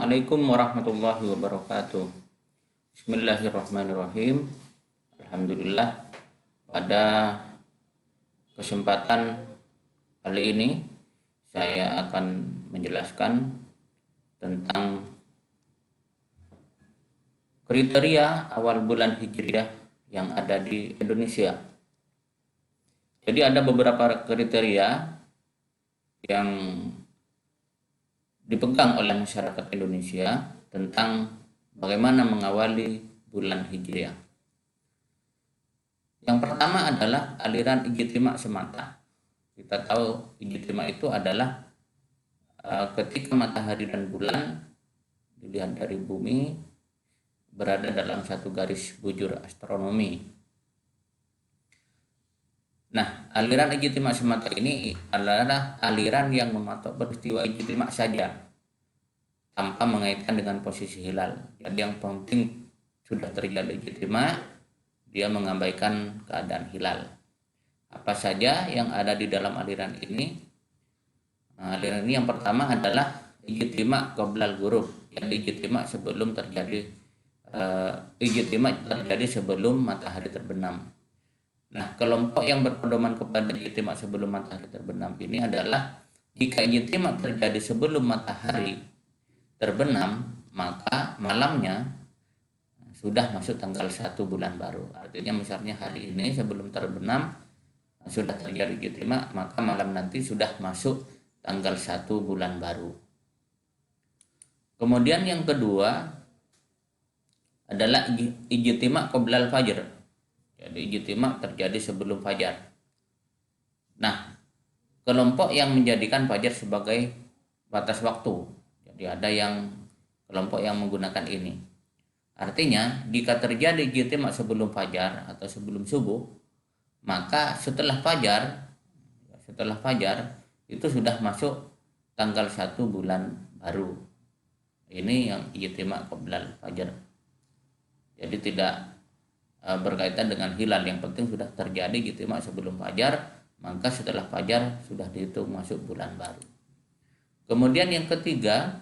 Assalamualaikum warahmatullahi wabarakatuh. Bismillahirrahmanirrahim. Alhamdulillah, pada kesempatan kali ini saya akan menjelaskan tentang kriteria awal bulan Hijriah yang ada di Indonesia. Jadi ada beberapa kriteria yang dipegang oleh masyarakat Indonesia tentang bagaimana mengawali bulan Hijriah. Yang pertama adalah aliran ijtima semata. Kita tahu ijtima itu adalah ketika matahari dan bulan dilihat dari bumi berada dalam satu garis bujur astronomi. Nah, aliran ijtima semata ini adalah aliran yang mematok peristiwa ijtima saja tanpa mengaitkan dengan posisi hilal. Jadi yang penting sudah terjadi ijtima, dia mengabaikan keadaan hilal. Apa saja yang ada di dalam aliran ini? Nah, aliran ini yang pertama adalah ijtima qoblal ghurub. Jadi ijtima sebelum terjadi sebelum matahari terbenam. Nah, kelompok yang berpedoman kepada ijtima sebelum matahari terbenam ini adalah jika ijtima terjadi sebelum matahari terbenam, maka malamnya sudah masuk tanggal 1 bulan baru. Artinya misalnya hari ini sebelum terbenam sudah terjadi ijtima, maka malam nanti sudah masuk tanggal 1 bulan baru. Kemudian yang kedua adalah ijtima qoblal fajr. Jadi ijtima terjadi sebelum fajar. Nah, kelompok yang menjadikan fajar sebagai batas waktu. Jadi ada yang kelompok yang menggunakan ini. Artinya, jika terjadi ijtima sebelum fajar atau sebelum subuh, maka setelah fajar itu sudah masuk tanggal 1 bulan baru. Ini yang ijtima qoblal fajar. Jadi tidak berkaitan dengan hilal, yang penting sudah terjadi ijtima sebelum fajar, maka setelah fajar sudah dihitung masuk bulan baru. Kemudian yang ketiga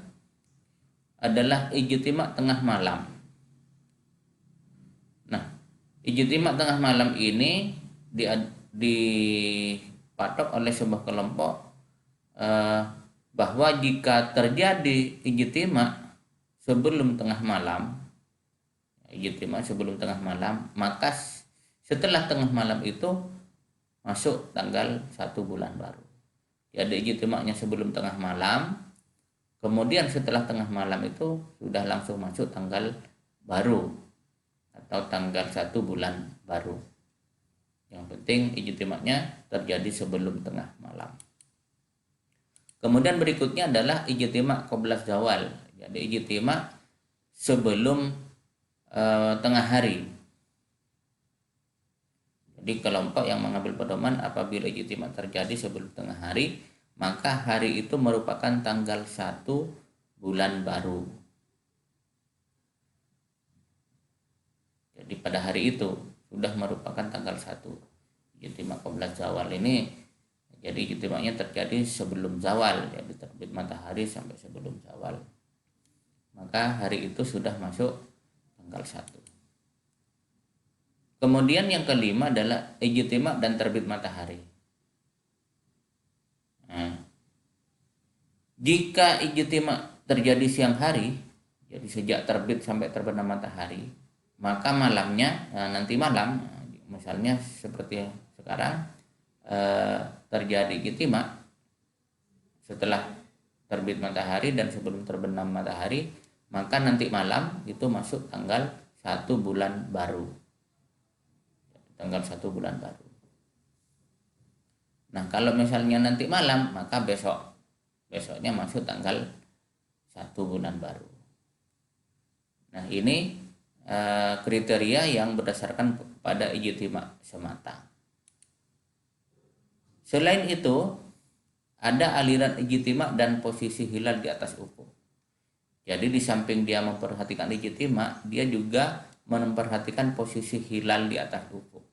adalah ijtima tengah malam. Nah, ijtima tengah malam ini dipatok oleh sebuah kelompok bahwa jika terjadi ijtima sebelum tengah malam, maka setelah tengah malam itu masuk tanggal 1 bulan baru. Jadi ijtimanya sebelum tengah malam, kemudian setelah tengah malam itu sudah langsung masuk tanggal baru atau tanggal 1 bulan baru. Yang penting ijtimanya terjadi sebelum tengah malam. Kemudian berikutnya adalah ijtima qobla zawal. Jadi ijtima sebelum tengah hari. Jadi kelompok yang mengambil pedoman apabila ijtima terjadi sebelum tengah hari, maka hari itu merupakan tanggal 1 bulan baru. Jadi pada hari itu sudah merupakan tanggal 1. Ijtima qobla zawal ini, jadi ijtimanya terjadi sebelum zawal, jadi terbit matahari sampai sebelum zawal. Maka hari itu sudah masuk tanggal 1. Kemudian yang kelima adalah ijtima dan terbit matahari. Nah, jika ijtima terjadi siang hari, jadi sejak terbit sampai terbenam matahari, maka malamnya, nanti malam, misalnya seperti sekarang terjadi ijtima setelah terbit matahari dan sebelum terbenam matahari, maka nanti malam itu masuk tanggal 1 bulan baru. Tanggal 1 bulan baru. Nah, kalau misalnya nanti malam, maka besoknya masuk tanggal 1 bulan baru. Nah, ini kriteria yang berdasarkan pada ijtima semata. Selain itu, ada aliran ijtima dan posisi hilal di atas ufuk. Jadi di samping dia memperhatikan ijtima, dia juga memperhatikan posisi hilal di atas ufuk.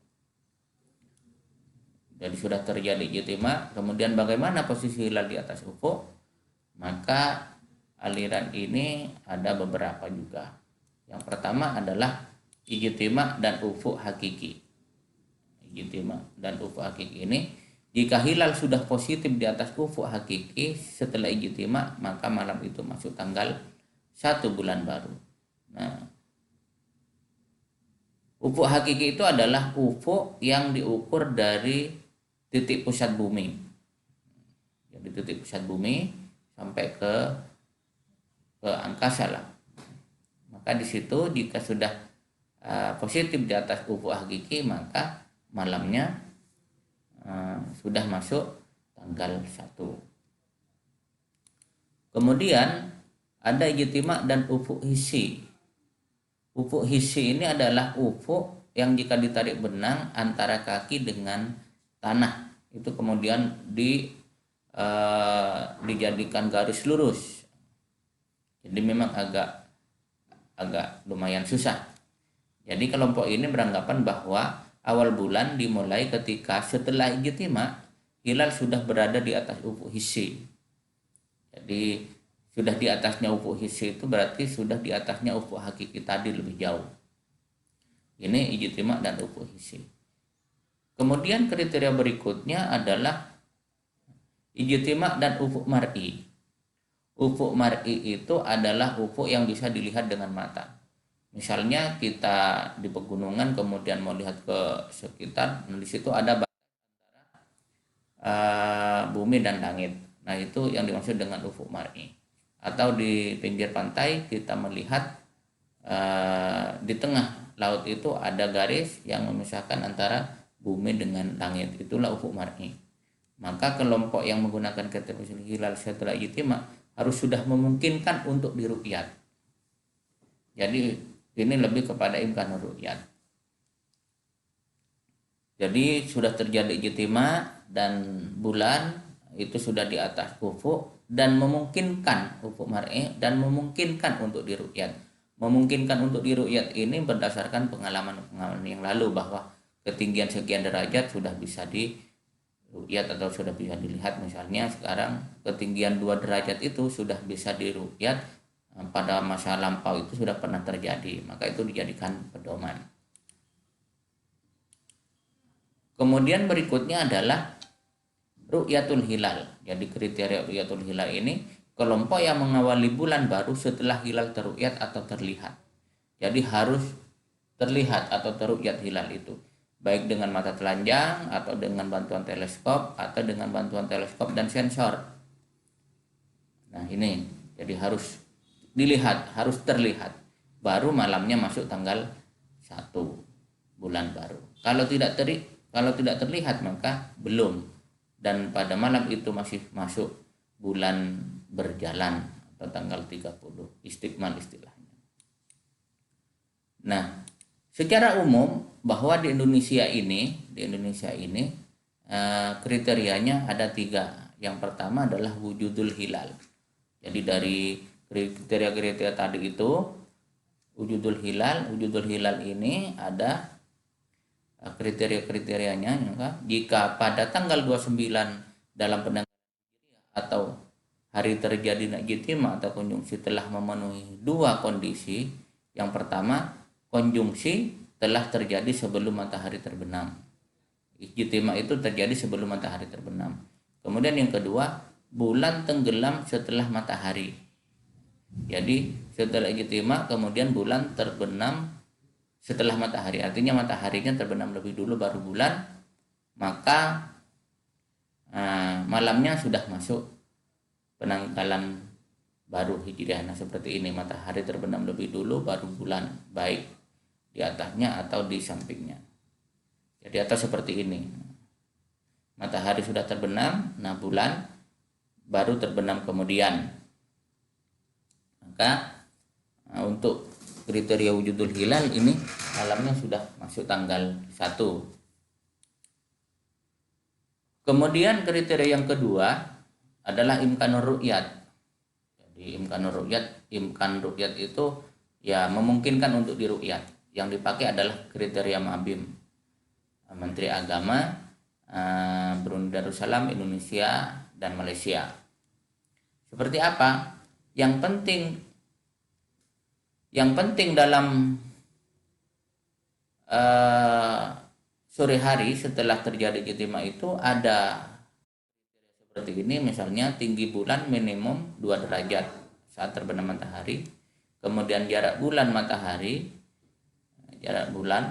Jadi sudah terjadi ijtima, kemudian bagaimana posisi hilal di atas ufuk? Maka aliran ini ada beberapa juga. Yang pertama adalah ijtima dan ufuk hakiki. Ijtima dan ufuk hakiki ini, jika hilal sudah positif di atas ufuk hakiki setelah ijtima, maka malam itu masuk tanggal 1 bulan baru. Nah, ufuk hakiki itu adalah ufuk yang diukur dari titik pusat bumi. Jadi titik pusat bumi sampai ke angkasa lah. Maka di situ jika sudah positif di atas ufuk hakiki, maka malamnya sudah masuk tanggal 1. Kemudian ada ijtima dan ufuk hissi. Ufuk hissi ini adalah ufuk yang jika ditarik benang antara kaki dengan tanah, itu kemudian dijadikan garis lurus. Jadi memang agak lumayan susah. Jadi kelompok ini beranggapan bahwa awal bulan dimulai ketika setelah ijtima hilal sudah berada di atas ufuk hissi. Jadi sudah di atasnya ufuk hissi itu berarti sudah di atasnya ufuk hakiki tadi lebih jauh. Ini ijtima dan ufuk hissi. Kemudian kriteria berikutnya adalah ijtima dan ufuk mar'i. Ufuk mar'i itu adalah ufuk yang bisa dilihat dengan mata. Misalnya kita di pegunungan kemudian mau lihat ke sekitar, di situ ada bumi dan langit. Nah, itu yang dimaksud dengan ufuk mar'i. Atau di pinggir pantai kita melihat di tengah laut itu ada garis yang memisahkan antara bumi dengan langit. Itulah ufuk mar'i. Maka kelompok yang menggunakan kriteria hilal setelah ijtima harus sudah memungkinkan untuk diru'yat. Jadi ini lebih kepada imkanur ru'yat. Jadi sudah terjadi ijtima dan bulan itu sudah di atas ufuk dan memungkinkan ufuk mar'i dan memungkinkan untuk diru'yat. Memungkinkan untuk diru'yat ini berdasarkan pengalaman yang lalu bahwa ketinggian sekian derajat sudah bisa diru'yat atau sudah bisa dilihat. Misalnya sekarang ketinggian 2 derajat itu sudah bisa diru'yat, pada masa lampau itu sudah pernah terjadi, maka itu dijadikan pedoman. Kemudian berikutnya adalah ru'yatul hilal. Jadi kriteria ru'yatul hilal ini kelompok yang mengawali bulan baru setelah hilal terru'yat atau terlihat. Jadi harus terlihat atau terru'yat hilal itu, baik dengan mata telanjang atau dengan bantuan teleskop atau dengan bantuan teleskop dan sensor. Nah, ini jadi harus dilihat, harus terlihat, baru malamnya masuk tanggal 1 bulan baru. Kalau tidak terlihat maka belum, dan pada malam itu masih masuk bulan berjalan atau tanggal 30 istikmal istilahnya. Nah, secara umum bahwa di Indonesia ini kriterianya ada 3. Yang pertama adalah wujudul hilal. Jadi dari kriteria tadi itu wujudul hilal ini ada kriteria-kriterianya. Jika pada tanggal 29 dalam penanggalan atau hari terjadi ijtima atau konjungsi telah memenuhi 2 kondisi. Yang pertama, konjungsi telah terjadi sebelum matahari terbenam. Ijtima itu terjadi sebelum matahari terbenam. Kemudian yang kedua, bulan tenggelam setelah matahari. Jadi setelah ijtima kemudian bulan terbenam setelah matahari, artinya mataharinya terbenam lebih dulu baru bulan, maka malamnya sudah masuk penanggalan baru Hijriah. Nah, seperti ini, matahari terbenam lebih dulu baru bulan, baik di atasnya atau di sampingnya. Jadi atau seperti ini, matahari sudah terbenam, nah bulan baru terbenam kemudian. Maka untuk kriteria wujudul hilal ini malamnya sudah masuk tanggal 1. Kemudian kriteria yang kedua adalah imkanur ru'yat. Jadi imkan ru'yat itu ya memungkinkan untuk diru'yat. Yang dipakai adalah kriteria Mabim, Menteri Agama Brunei Darussalam, Indonesia dan Malaysia. Seperti apa? Yang penting dalam sore hari setelah terjadi ijtima itu ada seperti ini, misalnya tinggi bulan minimum 2 derajat saat terbenam matahari, kemudian jarak bulan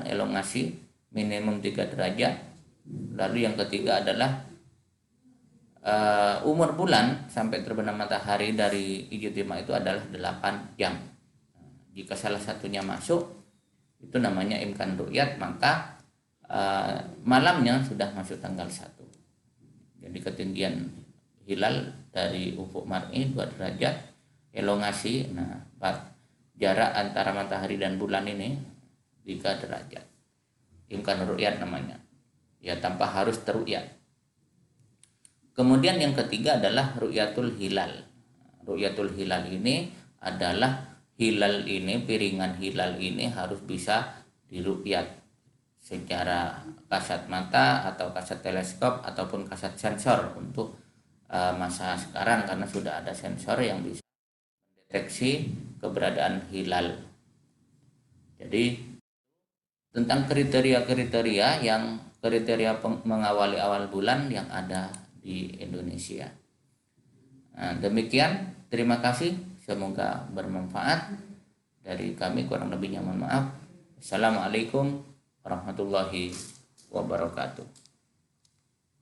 elongasi minimum 3 derajat. Lalu yang ketiga adalah umur bulan sampai terbenam matahari dari ijtima itu adalah 8 jam. Jika salah satunya masuk, itu namanya imkan ru'yat, maka malamnya sudah masuk tanggal 1. Jadi ketinggian hilal dari ufuk mar'i 2 derajat, elongasi, jarak antara matahari dan bulan ini 3 derajat. Imkan ru'yat namanya. Ya, tanpa harus terru'yat. Kemudian yang ketiga adalah ru'yatul hilal. Ru'yatul hilal ini adalah piringan hilal ini harus bisa diru'yat secara kasat mata atau kasat teleskop ataupun kasat sensor untuk masa sekarang, karena sudah ada sensor yang bisa mendeteksi keberadaan hilal. Jadi tentang kriteria mengawali awal bulan yang ada di Indonesia. Demikian, terima kasih, semoga bermanfaat. Dari kami kurang lebihnya mohon maaf. Assalamualaikum warahmatullahi wabarakatuh.